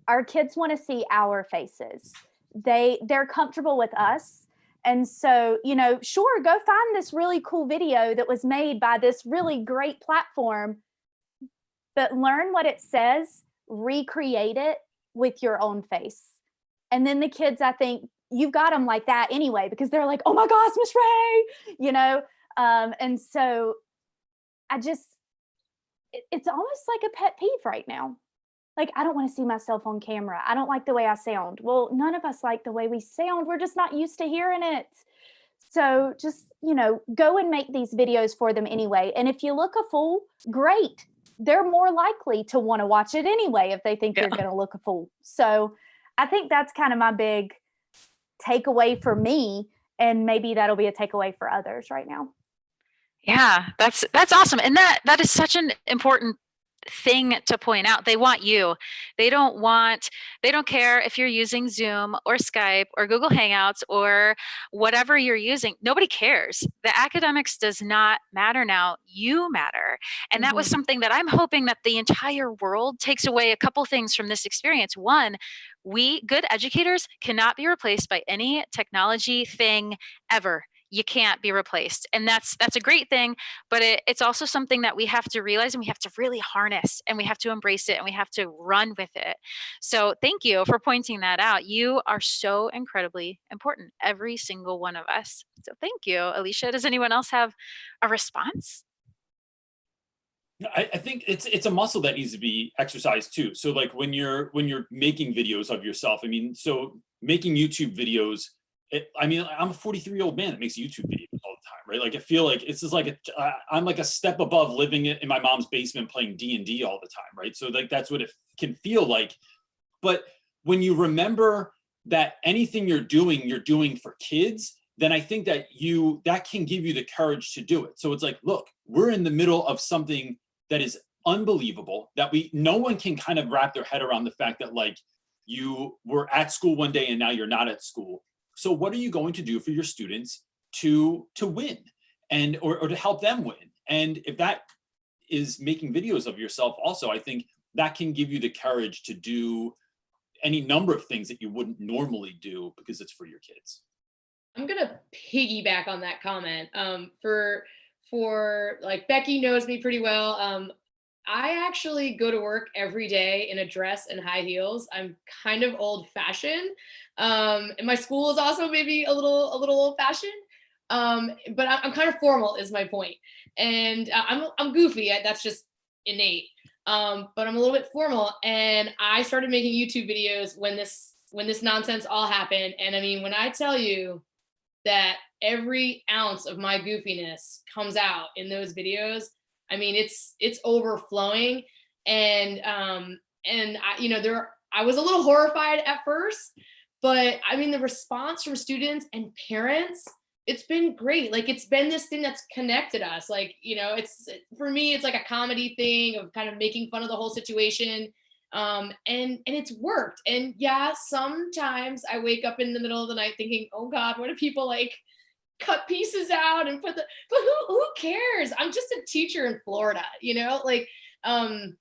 Our kids want to see our faces. They're comfortable with us. And so, sure, go find this really cool video that was made by this really great platform, but learn what it says, recreate it with your own face. And then the kids, I think, you've got them like that anyway, because they're like, oh my gosh, Miss Ray, and so it's almost like a pet peeve right now. Like, I don't want to see myself on camera. I don't like the way I sound. Well, none of us like the way we sound. We're just not used to hearing it. So just, go and make these videos for them anyway. And if you look a fool, great. They're more likely to want to watch it anyway if they think you're going to look a fool. So I think that's kind of my big takeaway for me, and maybe that'll be a takeaway for others right now. Yeah, that's awesome. And that is such an important thing to point out. They want you. They don't care if you're using Zoom or Skype or Google Hangouts or whatever you're using. Nobody cares. The academics does not matter now. You matter. And that was something that I'm hoping that the entire world takes away a couple things from this experience. One, we good educators cannot be replaced by any technology thing ever. You can't be replaced. And that's a great thing, but it's also something that we have to realize, and we have to really harness, and we have to embrace it, and we have to run with it. So thank you for pointing that out. You are so incredibly important, every single one of us. So thank you, Alicia. Does anyone else have a response? I think it's a muscle that needs to be exercised too. So like when you're making videos of yourself, I mean, so making YouTube videos, I'm a 43-year-old man that makes YouTube videos all the time, right? Like I feel like it's just like I'm like a step above living in my mom's basement playing D&D all the time, right? So like that's what it can feel like. But when you remember that anything you're doing for kids, then I think that that can give you the courage to do it. So it's like, look, we're in the middle of something that is unbelievable, that no one can kind of wrap their head around the fact that like you were at school one day and now you're not at school. So what are you going to do for your students to win or to help them win? And if that is making videos of yourself also, I think that can give you the courage to do any number of things that you wouldn't normally do because it's for your kids. I'm gonna piggyback on that comment. For like Becky knows me pretty well. I actually go to work every day in a dress and high heels. I'm kind of old fashioned. And my school is also maybe a little old fashioned. But I'm kind of formal is my point. And I'm goofy. That's just innate. But I'm a little bit formal, and I started making YouTube videos when this nonsense all happened. And I mean, when I tell you that every ounce of my goofiness comes out in those videos, I mean, it's overflowing. And I was a little horrified at first, but I mean, the response from students and parents, it's been great. Like, it's been this thing that's connected us. Like, it's, for me, it's like a comedy thing of kind of making fun of the whole situation. And it's worked. And yeah, sometimes I wake up in the middle of the night thinking, oh God, what if people like cut pieces out and but who cares? I'm just a teacher in Florida, like, and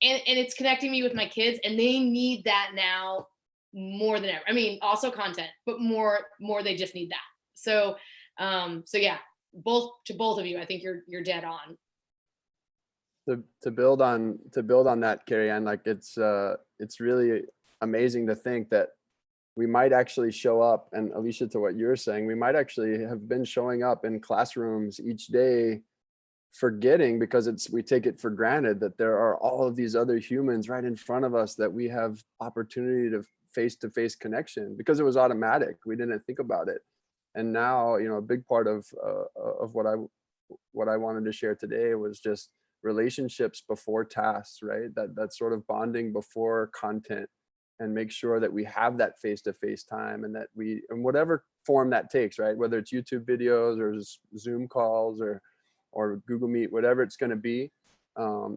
it's connecting me with my kids, and they need that now more than ever. I mean, also content, but more they just need that. So yeah, both of you, I think you're dead on. To build on that, Kerryane, like it's really amazing to think that we might actually show up, and Alicia, to what you're saying, we might actually have been showing up in classrooms each day, forgetting, because we take it for granted that there are all of these other humans right in front of us that we have opportunity to face-to-face connection, because it was automatic. We didn't think about it. And now, a big part of what I wanted to share today was just relationships before tasks, right? That sort of bonding before content, and make sure that we have that face-to-face time, and that we, in whatever form that takes, right? Whether it's YouTube videos or Zoom calls or Google Meet, whatever it's going to be,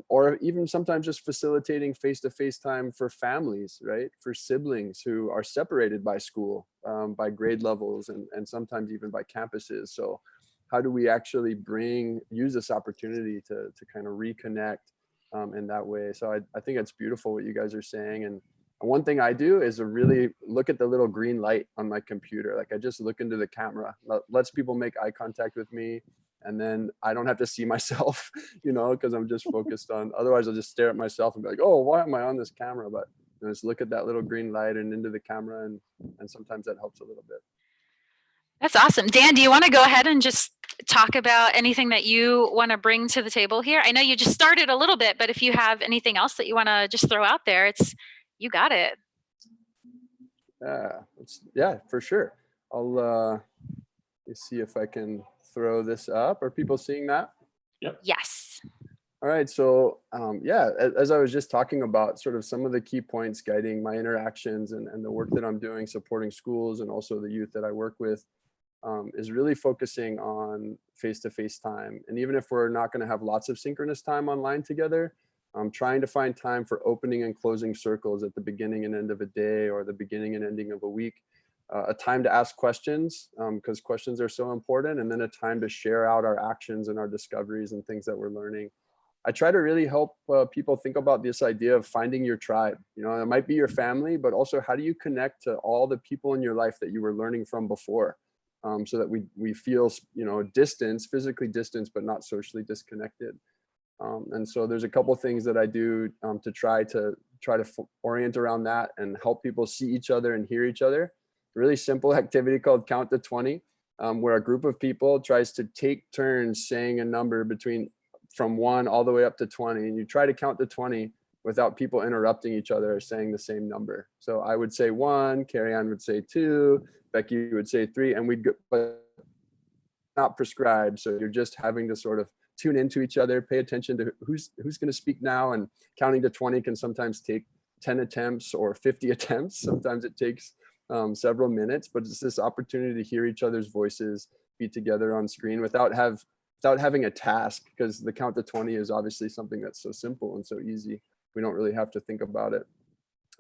or even sometimes just facilitating face-to-face time for families, right? For siblings who are separated by school, by grade levels, and sometimes even by campuses. So how do we actually use this opportunity to kind of reconnect in that way? So I think it's beautiful what you guys are saying. And one thing I do is to really look at the little green light on my computer. Like, I just look into the camera, lets people make eye contact with me. And then I don't have to see myself, because I'm just focused on, otherwise I'll just stare at myself and be like, oh, why am I on this camera? But just look at that little green light and into the camera. And sometimes that helps a little bit. That's awesome. Dan, do you want to go ahead and just talk about anything that you want to bring to the table here? I know you just started a little bit, but if you have anything else that you want to just throw out there, you got it. Yeah, for sure. I'll see if I can throw this up. Are people seeing that? Yep. Yes. All right. So yeah, as I was just talking about, sort of some of the key points guiding my interactions and the work that I'm doing supporting schools and also the youth that I work with, is really focusing on face-to-face time. And even if we're not going to have lots of synchronous time online together, trying to find time for opening and closing circles at the beginning and end of a day, or the beginning and ending of a week, a time to ask questions, because questions are so important, and then a time to share out our actions and our discoveries and things that we're learning. I try to really help people think about this idea of finding your tribe. It might be your family, but also how do you connect to all the people in your life that you were learning from before, so that we feel, distance, physically distanced, but not socially disconnected. And so there's a couple things that I do to try to orient around that and help people see each other and hear each other. A really simple activity called Count to 20, where a group of people tries to take turns saying a number from 1 all the way up to 20, and you try to count to 20 without people interrupting each other or saying the same number. So I would say 1, Kerryane would say 2, Becky would say 3, and we'd go, but not prescribed. So you're just having to sort of tune into each other, pay attention to who's going to speak now, and counting to 20 can sometimes take 10 attempts or 50 attempts. Sometimes it takes several minutes, but it's this opportunity to hear each other's voices, be together on screen without having a task, because the count to 20 is obviously something that's so simple and so easy. We don't really have to think about it.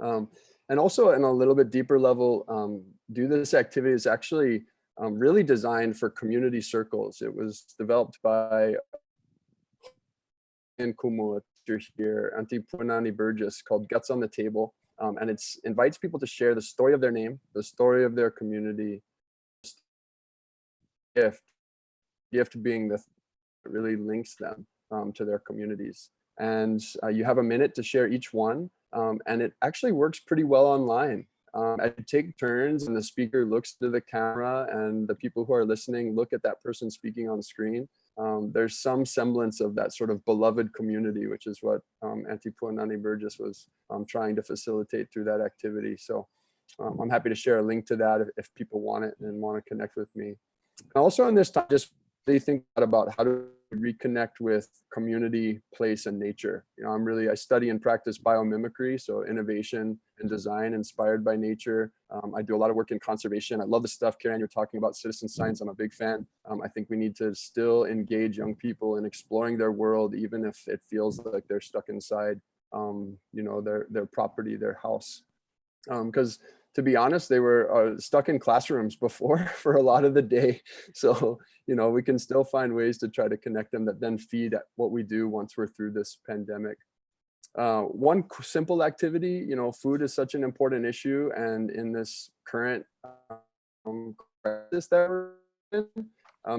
And also, in a little bit deeper level, do this activity is actually really designed for community circles. It was developed by Kumu here, Antipunani Burgess, called Guts on the Table. And it invites people to share the story of their name, the story of their community, gift being the that really links them to their communities. and you have a minute to share each one. And it actually works pretty well online. I take turns and the speaker looks to the camera and the people who are listening look at that person speaking on screen. There's some semblance of that sort of beloved community, which is what Auntie Puanani Burgess was trying to facilitate through that activity. So I'm happy to share a link to that if people want it and want to connect with me. And also in this time, just really think about how to reconnect with community, place, and nature. You know, I study and practice biomimicry, so innovation and design inspired by nature. I do a lot of work in conservation. I love the stuff, Kerryane, you're talking about citizen science. I'm a big fan. I think we need to still engage young people in exploring their world, even if it feels like they're stuck inside, you know, their property, their house. Because to be honest, they were stuck in classrooms before for a lot of the day. So, you know, we can still find ways to try to connect them that then feed what we do once we're through this pandemic. One simple activity, you know, food is such an important issue. And in this current crisis that we're in,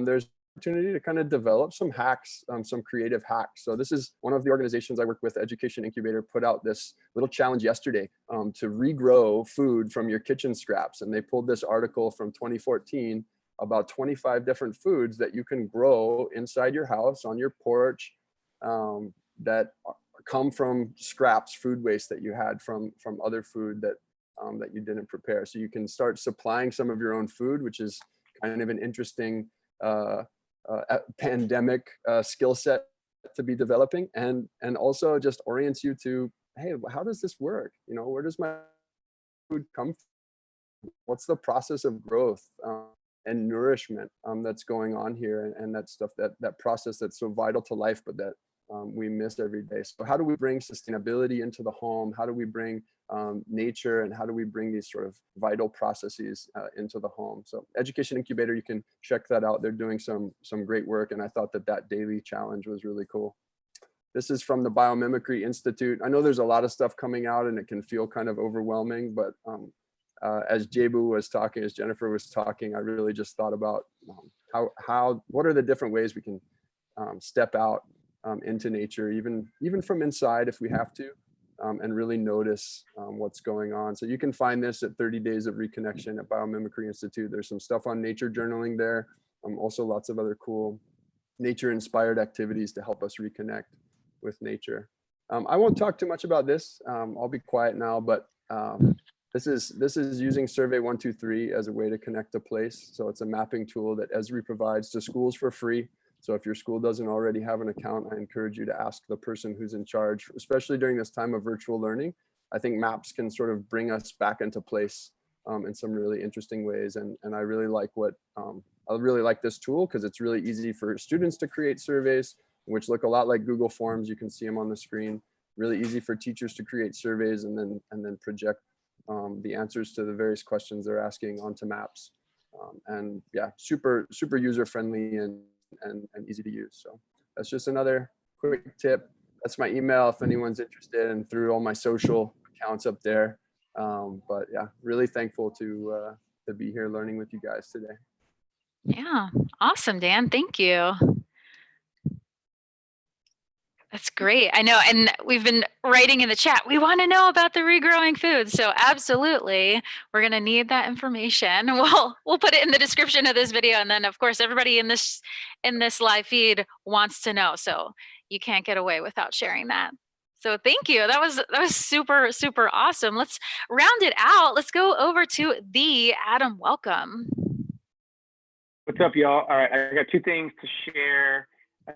there's opportunity to kind of develop some hacks, some creative hacks. So this is one of the organizations I work with, Education Incubator, put out this little challenge yesterday to regrow food from your kitchen scraps. And they pulled this article from 2014 about 25 different foods that you can grow inside your house, on your porch, that come from scraps, food waste that you had from other food that you didn't prepare. So you can start supplying some of your own food, which is kind of an interesting pandemic skill set to be developing, and also just orients you to, hey, how does this work? You know, where does my food come from? What's the process of growth and nourishment that's going on here, and that stuff, that process that's so vital to life, but that we miss every day. So how do we bring sustainability into the home? How do we bring nature, and how do we bring these sort of vital processes into the home? So Education Incubator, you can check that out. They're doing some great work, and I thought that daily challenge was really cool. This is from the Biomimicry Institute. I know there's a lot of stuff coming out and it can feel kind of overwhelming, but as Jebu was talking, as Jennifer was talking, I really just thought about what are the different ways we can step out into nature, even from inside if we have to, and really notice what's going on. So you can find this at 30 Days of Reconnection at Biomimicry Institute. There's some stuff on nature journaling there. Also lots of other cool nature-inspired activities to help us reconnect with nature. I won't talk too much about this. I'll be quiet now, but this is using Survey 123 as a way to connect a place. So it's a mapping tool that Esri provides to schools for free. So if your school doesn't already have an account, I encourage you to ask the person who's in charge, especially during this time of virtual learning. I think maps can sort of bring us back into place in some really interesting ways. And I really like this tool because it's really easy for students to create surveys, which look a lot like Google Forms. You can see them on the screen. Really easy for teachers to create surveys and then project the answers to the various questions they're asking onto maps. And yeah, super user-friendly and easy to use. So that's just another quick tip. That's my email if anyone's interested, and through all my social accounts up there. But yeah, really thankful to be here learning with you guys today. Yeah, awesome, Dan. Thank you. That's great. I know, and we've been writing in the chat, we want to know about the regrowing foods. So absolutely, we're going to need that information. We'll put it in the description of this video, and then of course everybody in this live feed wants to know. So you can't get away without sharing that. So thank you. That was super awesome. Let's round it out. Let's go over to the Adam. Welcome. What's up, y'all? All right, I got two things to share.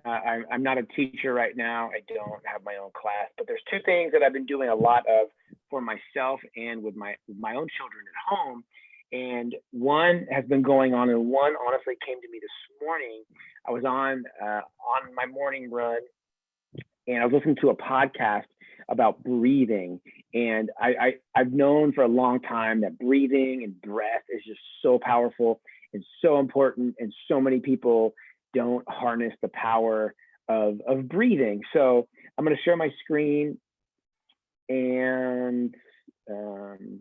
I'm not a teacher right now. I don't have my own class, but there's two things that I've been doing a lot of for myself and with my own children at home. And one has been going on, and one honestly came to me this morning. I was on my morning run, and I was listening to a podcast about breathing. And I've known for a long time that breathing and breath is just so powerful and so important, and so many people don't harness the power of breathing. So I'm going to share my screen, and I'm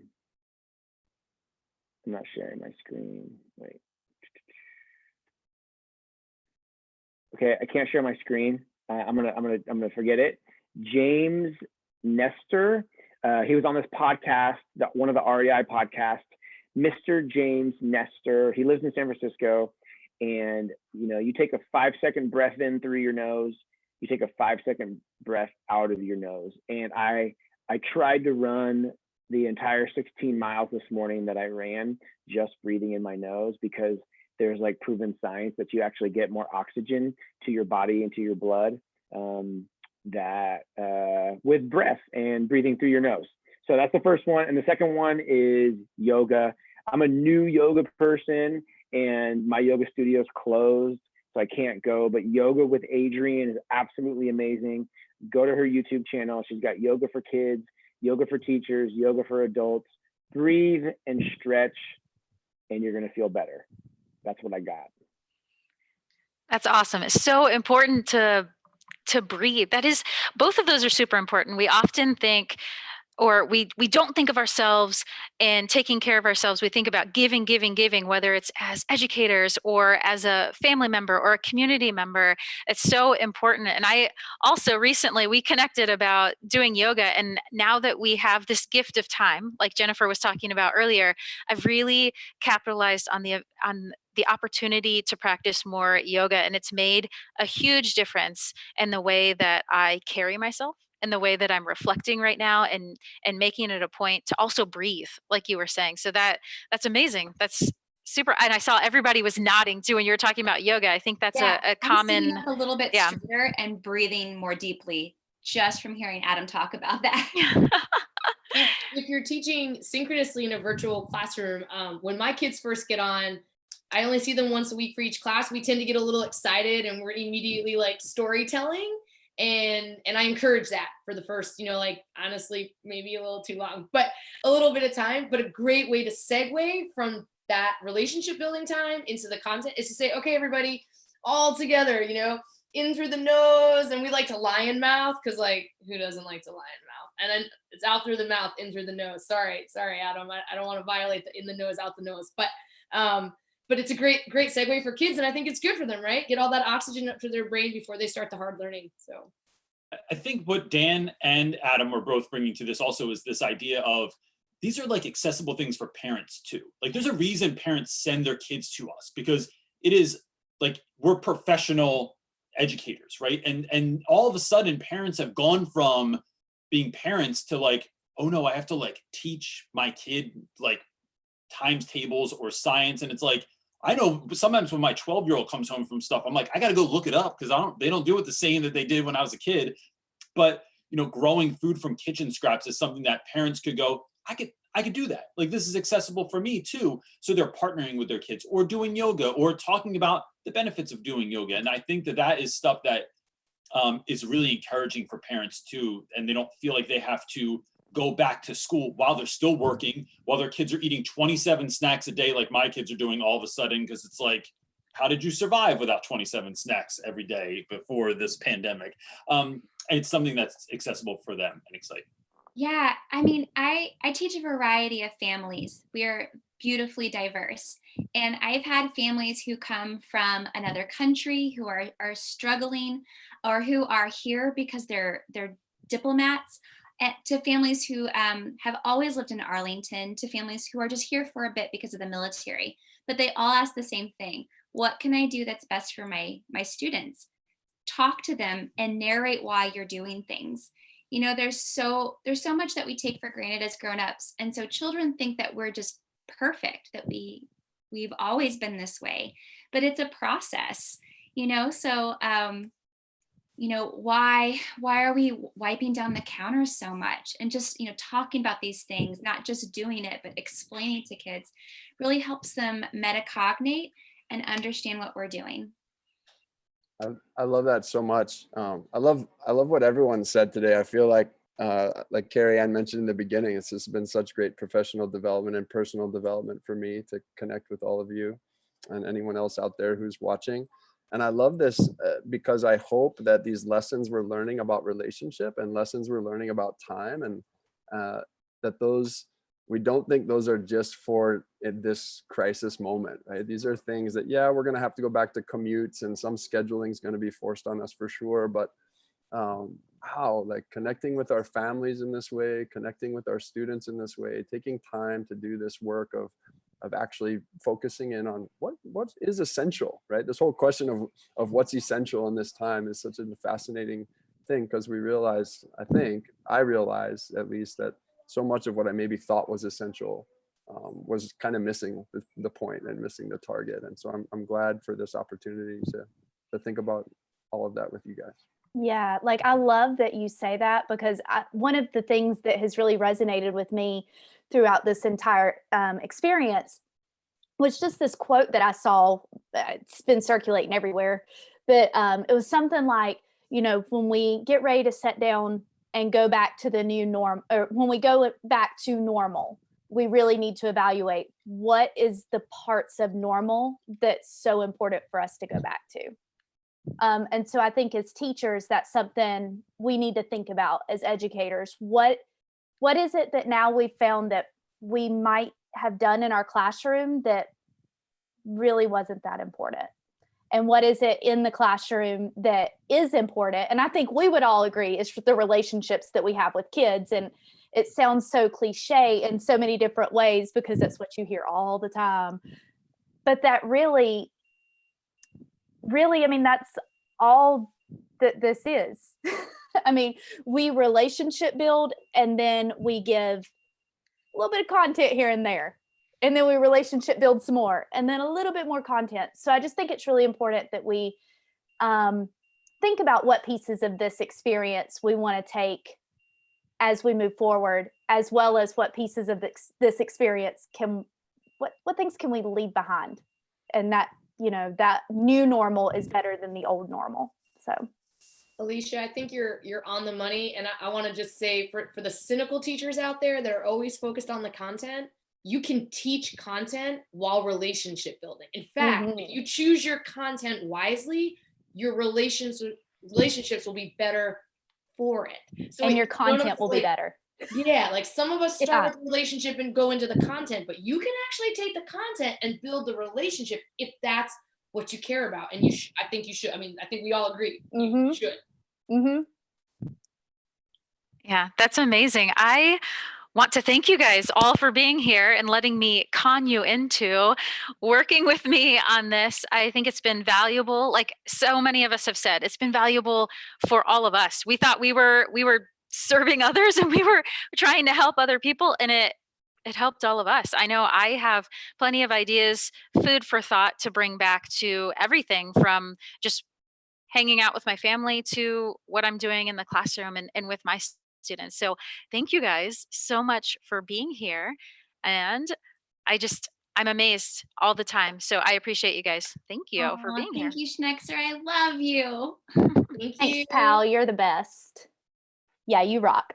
not sharing my screen. Wait. Okay, I can't share my screen. I'm gonna forget it. James Nestor. He was on this podcast, one of the REI podcasts, Mr. James Nestor. He lives in San Francisco. And, you know, you take a 5-second breath in through your nose, you take a 5-second breath out of your nose. And I tried to run the entire 16 miles this morning that I ran, just breathing in my nose, because there's like proven science that you actually get more oxygen to your body and to your blood with breath and breathing through your nose. So that's the first one. And the second one is yoga. I'm a new yoga person and my yoga studio is closed, so I can't go, but yoga with Adrienne is absolutely amazing. Go to her YouTube channel. She's got yoga for kids, yoga for teachers, yoga for adults. Breathe and stretch, and you're going to feel better. That's what I got. That's awesome. It's so important to breathe. That is, both of those are super important. We often think, or we don't think of ourselves and taking care of ourselves. We think about giving, whether it's as educators or as a family member or a community member. It's so important. And I also recently, we connected about doing yoga. And now that we have this gift of time, like Jennifer was talking about earlier, I've really capitalized on the opportunity to practice more yoga. And it's made a huge difference in the way that I carry myself, and the way that I'm reflecting right now, and making it a point to also breathe, like you were saying. So that's amazing. That's super. And I saw everybody was nodding too when you were talking about yoga. I think that's a common. I'm sitting up a little bit straighter and breathing more deeply just from hearing Adam talk about that. If you're teaching synchronously in a virtual classroom, when my kids first get on, I only see them once a week for each class. We tend to get a little excited and we're immediately like storytelling. And I encourage that for the first, like honestly, maybe a little too long, but a little bit of time. But a great way to segue from that relationship building time into the content is to say, okay, everybody, all together, in through the nose. And we like to lion mouth, because like, who doesn't like to lion mouth? And then it's out through the mouth, in through the nose. Sorry, Adam. I don't want to violate the in the nose, out the nose. But it's a great segue for kids. And I think it's good for them, right? Get all that oxygen up to their brain before they start the hard learning. So I think what Dan and Adam are both bringing to this also is this idea of, these are like accessible things for parents too. Like there's a reason parents send their kids to us, because it is like, we're professional educators, right? And all of a sudden parents have gone from being parents to like, oh no, I have to like teach my kid like times tables or science. And it's like, I know sometimes when my 12-year-old comes home from stuff, I'm like, I got to go look it up, because they don't do it the same that they did when I was a kid. But, growing food from kitchen scraps is something that parents could go, I could do that. Like, this is accessible for me too. So they're partnering with their kids, or doing yoga, or talking about the benefits of doing yoga. And I think that is stuff that is really encouraging for parents too. And they don't feel like they have to go back to school while they're still working, while their kids are eating 27 snacks a day like my kids are doing all of a sudden, because it's like, how did you survive without 27 snacks every day before this pandemic? And it's something that's accessible for them and exciting. Yeah, I mean, I teach a variety of families. We are beautifully diverse. And I've had families who come from another country, who are struggling, or who are here because they're diplomats, to families who have always lived in Arlington, to families who are just here for a bit because of the military. But they all ask the same thing: what can I do that's best for my students? Talk to them and narrate why you're doing things. There's so much that we take for granted as grown-ups. And so children think that we're just perfect, that we've always been this way, but it's a process, so why are we wiping down the counters so much? And just, talking about these things, not just doing it, but explaining to kids, really helps them metacognate and understand what we're doing. I love that so much. I love what everyone said today. I feel like Kerryane mentioned in the beginning, it's just been such great professional development and personal development for me to connect with all of you and anyone else out there who's watching. And I love this because I hope that these lessons we're learning about relationship and lessons we're learning about time, and that we don't think those are just for this crisis moment, right? These are things that, we're going to have to go back to commutes, and some scheduling is going to be forced on us for sure. But How, like, connecting with our families in this way, connecting with our students in this way, taking time to do this work of actually focusing in on what is essential, right? This whole question of what's essential in this time is such a fascinating thing, because we realize, I realize at least, that so much of what I maybe thought was essential was kind of missing the point and missing the target. And so I'm glad for this opportunity to think about all of that with you guys. Yeah, like I love that you say that, because one of the things that has really resonated with me throughout this entire experience was just this quote that I saw. It's been circulating everywhere, but it was something like, when we get ready to sit down and go back to the new norm, or when we go back to normal, we really need to evaluate what is the parts of normal that's so important for us to go back to. And so I think as teachers, that's something we need to think about as educators. What is it that now we've found that we might have done in our classroom that really wasn't that important? And what is it in the classroom that is important? And I think we would all agree is the relationships that we have with kids. And it sounds so cliche in so many different ways, because that's what you hear all the time. But that really, I mean, that's all that this is. I mean, we relationship build, and then we give a little bit of content here and there. And then we relationship build some more, and then a little bit more content. So I just think it's really important that we think about what pieces of this experience we want to take as we move forward, as well as what pieces of this experience what things can we leave behind? And that, that new normal is better than the old normal. So Alicia, I think you're on the money. And I want to just say, for the cynical teachers out there that are always focused on the content, you can teach content while relationship building. In fact, if you choose your content wisely, your relationships will be better for it. So, and your content will be better. Yeah, like some of us start with relationship and go into the content, but you can actually take the content and build the relationship if that's what you care about. And I think you should. I mean, I think we all agree. You should. Yeah, that's amazing. I want to thank you guys all for being here and letting me con you into working with me on this. I think it's been valuable. Like so many of us have said, it's been valuable for all of us. We thought we were serving others, and we were trying to help other people, and it helped all of us. I know I have plenty of ideas, food for thought to bring back to everything from just hanging out with my family to what I'm doing in the classroom and with my students. So thank you guys so much for being here. And I'm amazed all the time. So I appreciate you guys. Thank you for being here. Thank you, Schnekser. I love you. Thank you. Thanks, pal. You're the best. Yeah, you rock.